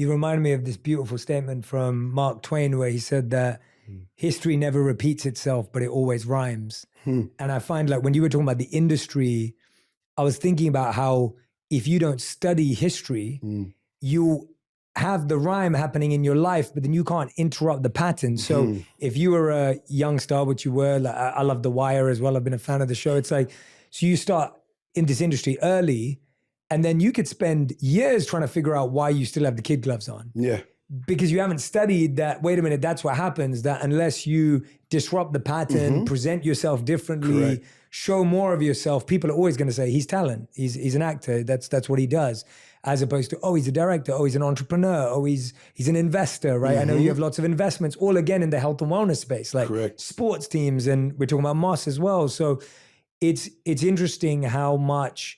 You remind me of this beautiful statement from Mark Twain where he said that history never repeats itself, but it always rhymes. And I find like when you were talking about the industry, I was thinking about how if you don't study history, you have the rhyme happening in your life, but then you can't interrupt the pattern. So if you were a young star, which you were, like, I love The Wire as well. I've been a fan of the show. It's like, so you start in this industry early, and then you could spend years trying to figure out why you still have the kid gloves on. Yeah. Because you haven't studied that, wait a minute, that's what happens, that unless you disrupt the pattern, present yourself differently, show more of yourself, people are always going to say, he's talent, he's an actor, that's what he does. As opposed to, oh, he's a director, oh, he's an entrepreneur, oh, he's an investor, right? I know you have lots of investments, all again in the health and wellness space, like sports teams, and we're talking about Moss as well. So it's interesting how much,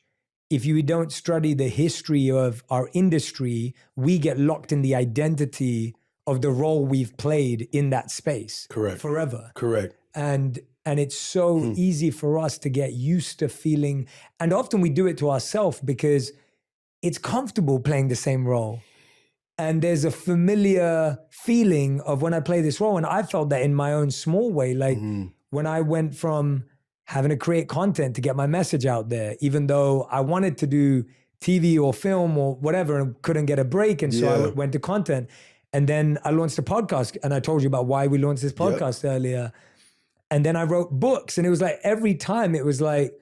if you don't study the history of our industry, we get locked in the identity of the role we've played in that space forever. And it's so easy for us to get used to feeling, and often we do it to ourselves because it's comfortable playing the same role. And there's a familiar feeling of when I play this role, and I felt that in my own small way, like when I went from having to create content to get my message out there, even though I wanted to do TV or film or whatever and couldn't get a break. And so I went to content. And then I launched a podcast, and I told you about why we launched this podcast earlier. And then I wrote books, and it was like every time it was like,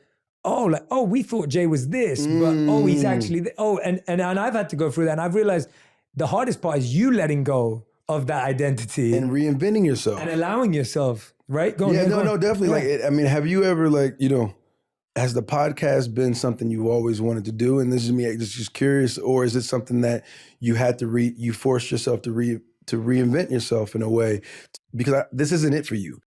oh, we thought Jay was this, but he's actually, and I've had to go through that. And I've realized the hardest part is you letting go of that identity. And reinventing yourself. And allowing yourself, right? Go on, definitely. Like, I mean, have you ever has the podcast been something you always wanted to do? And this is me just curious, or is it something that you had to you forced yourself to reinvent yourself in a way? Because this isn't it for you.